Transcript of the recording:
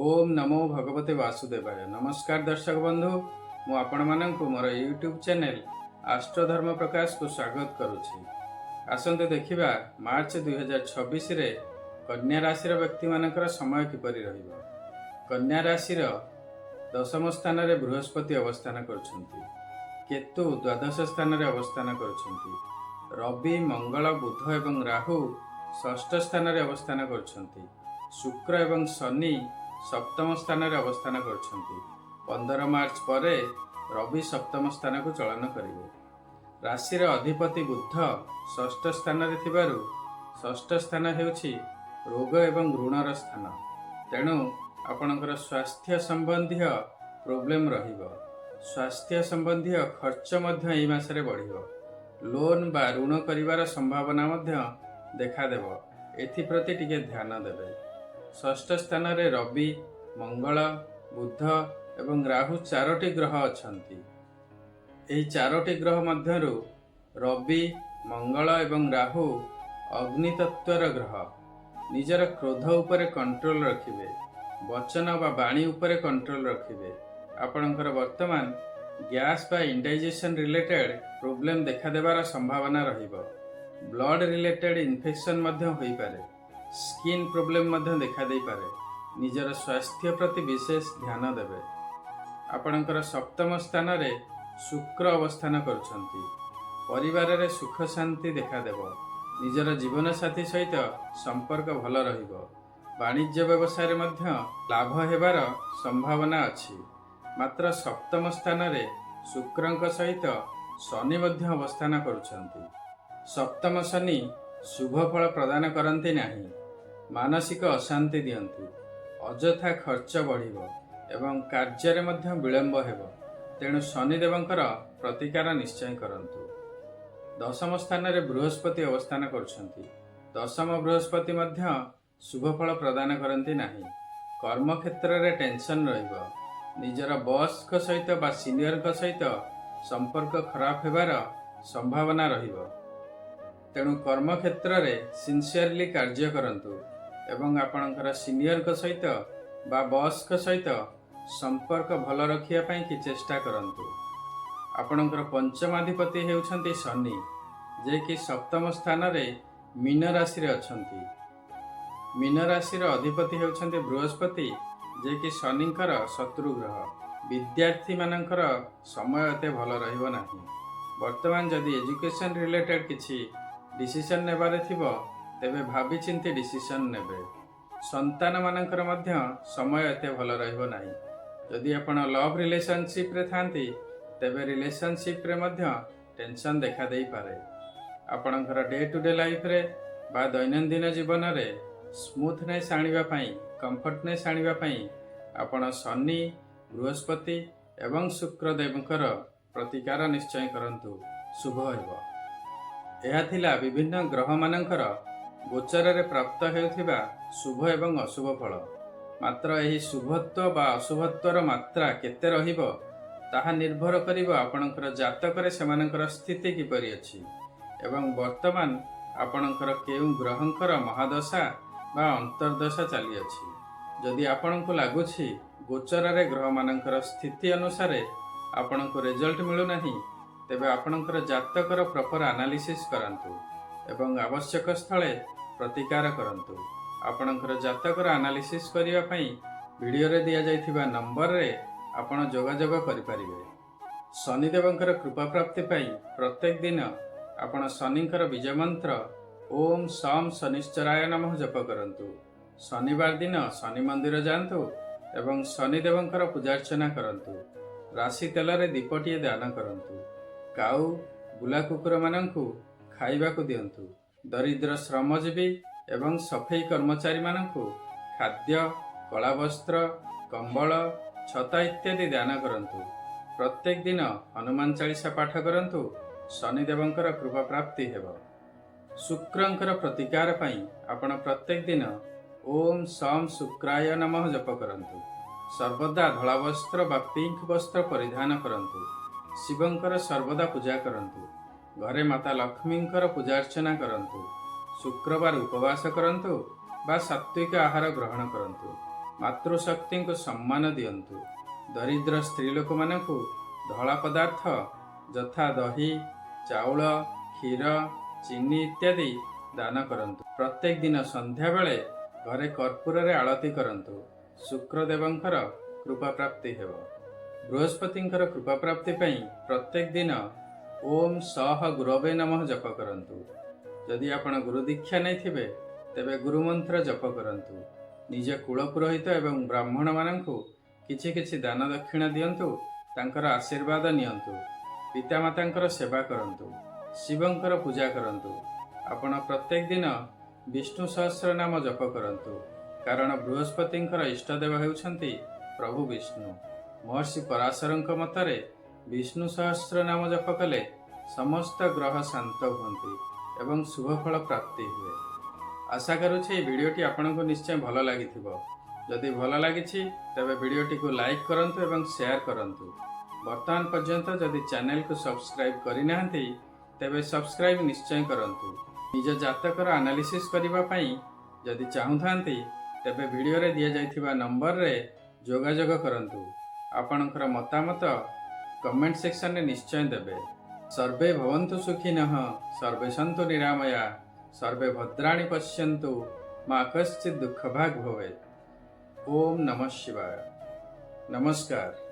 ओम नमो भगवते वासुदेवाय। नमस्कार दर्शक बंधु, मु आपण माननकु मोर यूट्यूब चैनल आस्ट्रोधर्म प्रकाश को स्वागत करुछि। आसंते देखिबा मार्च 2026 रे कन्या राशि व्यक्ति मानकर समय किपरि रहिबो। कन्या राशि दशम स्थान रे बृहस्पति अवस्थान करुछंती, केतु द्वादश स्थान रे अवस्थान करुछंती, रवि मंगल बुध एवं राहु षष्ठ स्थान रे अवस्थान करुछंती, शुक्र एवं शनि सप्तम स्थान रे अवस्थान करुछंती। 15 मार्च परे रवि सप्तम स्थान को चलन करिवे। राशि अधिपति बुध षष्ठ स्थान रे थिबारु षष्ठ स्थान हेउछि रोग एवं ऋणर स्थान। तेणु आपणकर स्वास्थ्य संबंधी प्रोब्लेम रहिबो। स्वास्थ्य संबंधी खर्च मध्य एई मासरे बढ़िबो। लोन बा ऋण करिवार संभावना मध्य देखा देबो। एथि प्रति टिके ध्यान देबे। षष्ठ स्थान रे रवि मंगल बुध एवं राहु चारोटी ग्रह अछंती। एही चारोटी ग्रह मध्यरु रवि मंगल एवं राहु अग्नि तत्वर ग्रह। निजर क्रोध उपरे कंट्रोल रखिबे, वचन बा बाणी उपरे कंट्रोल रखिबे। आपणकर वर्तमान गैस बा इंडाइजेशन रिलेटेड प्रोब्लेम देखा देबार संभावना रहिबो। ब्लड रिलेटेड इन्फेक्शन मध्य होई पारे। स्किन प्रोब्लेम मध्य देखा दे पारे। निजर स्वास्थ्य प्रति विशेष ध्यान देबे। आपणकर सप्तम स्थान रे शुक्र अवस्थान करुछंती। परिवार रे सुख शांति देखा देबो। निजर जीवन साथी सहित संपर्क भल रहिबो। वाणिज्य व्यवसाय रे मध्य लाभ हेबार संभावना अछि। मात्र सप्तम स्थान रे शुक्रंक सहित शनि मध्य अवस्थान करुछंती। सप्तम शनि शुभ फल प्रदान करंती नाही। मानसिक अशांति दियंती। अजथा खर्च बढ़िबो एवं कार्य रे मध्य विलंब हेबो। तेणु शनिदेवंकर प्रतिकार निश्चय करंतु। दशम स्थान रे बृहस्पति अवस्थान करुछंती। दशम बृहस्पति मध्य शुभ फल प्रदान करंती नाही। कर्म क्षेत्र रे टेंशन रहिबो। निजर बॉस को सहित बा सीनियर को सहित संपर्क खराब हेबार संभावना रहिबो। तेणु कर्म क्षेत्र रे सिंसियरली कार्य करंतु एवं आपणकर सीनियर को सहित बा बॉस को सहित संपर्क भल रखिया पई कि चेष्टा करंतु। आपणकर पंचमाधिपति हेउछंती शनि, जे कि सप्तम स्थान रे मीन राशि रे अछंती। मीन राशि रो अधिपति हेउछंती बृहस्पति, जे कि शनिकर शत्रु ग्रह। विद्यार्थी मानकर समय एते भल रहिबो नाही। वर्तमान जदि एजुकेशन रिलेटेड किछि डिसीजन नेबारे थिबो तेबे भाबी चिंती डिसीजन नेबे। संतान मानकर मध्य समय एते भल रहिबो नाही। जदि आपण लव रिलेशनशिप रे थांती तेबे रिलेशनशिप रे मध्य टेंशन देखा देई पारे। आपणकर डे टू डे लाइफ रे बा दैनंदिन जीवन रे स्मूथनेस आनिबा पई, कंफर्टनेस आनिबा पई आपण शनि, बृहस्पति एवं शुक्र देवकर प्रतिकार निश्चय करंतु। शुभ हेबो। यह थिला विभिन्न ग्रह मानकर गोचर रे प्राप्त हेउथिबा शुभ एवं अशुभ फल। मात्र एही शुभत्व बा अशुभत्वर मात्रा केते रहिबो ताहा निर्भर करिबो आपणकर जातक रे सेमानकर स्थिति किपरि अछि एवं वर्तमान आपणकर केउ ग्रहंकर महादशा बा अंतर्दशा चली अछि। जदि आपणको लागुछि गोचर रे ग्रह मानकर स्थिति अनुसार आपणको रिजल्ट मिलु नाही, तेबे आपणकर जातकर प्रॉपर एनालिसिस करंतु एवं आवश्यक स्थले प्रतिकार करंतु। आपणकर जातकर एनालिसिस करिया पई वीडियो रे दिया जाइथिबा नंबर रे आपण जोगाजोग करि परिबे। शनिदेवंकर कृपा प्राप्ति पई प्रत्येक दिन आपण शनिंकर बीज मंत्र ओम सम शनिश्चराय नमः जप करंतु। शनिवार दिन शनि मंदिर जांतु एवं शनिदेवंकर पूजार्चना करंतु। राशि तेल रे दीपटिए दान करंतु। काऊ बुला कुकुर मानंकु खाइबाकु दियंतु। दरिद्र श्रमजीवी एवं सफेई कर्मचारी मानंकु खाद्य, कला वस्त्र, कंबल, छता इत्यादि दान करंतु। प्रत्येक दिन हनुमान चालीसा पाठ करंतु। शनिदेवंकर कृपा प्राप्ति हेबो। शुक्रंकर प्रतिकार पई आपण प्रत्येक दिन ओम सम शुक्राय नमः जप करंतु। सर्वदा धला वस्त्र बा पिंक वस्त्र परिधान करंतु। शिवंकर सर्वदा पूजा करंतु। घरे माता लक्ष्मींकर पूजार्चना करंतु। शुक्रवार उपवास करंतु बा सात्विक आहार ग्रहण करंतु। ମାତୃଶକ୍ତିଙ୍କୁ ସମ୍ମାନ ଦିଅନ୍ତୁ। ଦରିଦ୍ର ସ୍ତ୍ରୀ ଲୋକମାନଙ୍କୁ ଧଳା ପଦାର୍ଥ ଯଥା ଦହି, ଚାଉଳ, କ୍ଷୀର, ଚିନି ଇତ୍ୟାଦି ଦାନ କରନ୍ତୁ। ପ୍ରତ୍ୟେକ ଦିନ ସନ୍ଧ୍ୟାବେଳେ ଘରେ କର୍ପୂରରେ ଆଳତି କରନ୍ତୁ। ଶୁକ୍ରଦେବଙ୍କର କୃପା ପ୍ରାପ୍ତି ହେବ। ବୃହସ୍ପତିଙ୍କର କୃପା ପ୍ରାପ୍ତି ପାଇଁ ପ୍ରତ୍ୟେକ ଦିନ ଓମ୍ ସହ ଗୁରବେ ନମଃ ଜପ କରନ୍ତୁ। ଯଦି ଆପଣ ଗୁରୁ ଦୀକ୍ଷା ନେଇଥିବେ ତେବେ ଗୁରୁମନ୍ତ୍ର ଜପ କରନ୍ତୁ। ନିଜ କୁଳପୁରୋହିତ ଏବଂ ବ୍ରାହ୍ମଣମାନଙ୍କୁ କିଛି କିଛି ଦାନ ଦକ୍ଷିଣା ଦିଅନ୍ତୁ। ତାଙ୍କର ଆଶୀର୍ବାଦ ନିଅନ୍ତୁ। ପିତାମାତାଙ୍କର ସେବା କରନ୍ତୁ। ଶିବଙ୍କର ପୂଜା କରନ୍ତୁ। ଆପଣ ପ୍ରତ୍ୟେକ ଦିନ ବିଷ୍ଣୁ ସହସ୍ର ନାମ ଜପ କରନ୍ତୁ, କାରଣ ବୃହସ୍ପତିଙ୍କର ଇଷ୍ଟଦେବ ହେଉଛନ୍ତି ପ୍ରଭୁ ବିଷ୍ଣୁ। ମହର୍ଷି ପରାଶରଙ୍କ ମତରେ ବିଷ୍ଣୁ ସହସ୍ର ନାମ ଜପ କଲେ ସମସ୍ତ ଗ୍ରହ ଶାନ୍ତ ହୁଅନ୍ତି ଏବଂ ଶୁଭଫଳ ପ୍ରାପ୍ତି ହୁଏ। ଆଶା କରୁଛି ଏହି ଭିଡ଼ିଓଟି ଆପଣଙ୍କୁ ନିଶ୍ଚୟ ଭଲ ଲାଗିଥିବ। ଯଦି ଭଲ ଲାଗିଛି ତେବେ ଭିଡ଼ିଓଟିକୁ ଲାଇକ୍ କରନ୍ତୁ ଏବଂ ସେୟାର କରନ୍ତୁ। ବର୍ତ୍ତମାନ ପର୍ଯ୍ୟନ୍ତ ଯଦି ଚ୍ୟାନେଲକୁ ସବସ୍କ୍ରାଇବ୍ କରିନାହାନ୍ତି ତେବେ ସବସ୍କ୍ରାଇବ୍ ନିଶ୍ଚୟ କରନ୍ତୁ। ନିଜ ଜାତକର ଆନାଲିସିସ୍ କରିବା ପାଇଁ ଯଦି ଚାହୁଁଥାନ୍ତି ତେବେ ଭିଡ଼ିଓରେ ଦିଆଯାଇଥିବା ନମ୍ବରରେ ଯୋଗାଯୋଗ କରନ୍ତୁ। ଆପଣଙ୍କର ମତାମତ କମେଣ୍ଟ ସେକ୍ସନରେ ନିଶ୍ଚୟ ଦେବେ। ସର୍ବେ ଭବନ୍ତୁ ସୁଖିନଃ, ସର୍ବେ ସନ୍ତୁ ନିରାମୟା, ସର୍ବେ ଭଦ୍ରାଣି ପଶ୍ୟନ୍ତୁ, ମା କଶ୍ଚିତ୍ ଦୁଃଖଭାଗ୍ ଭବେତ୍। ଓମ୍ ନମଃ ଶିବାୟ। ନମସ୍କାର।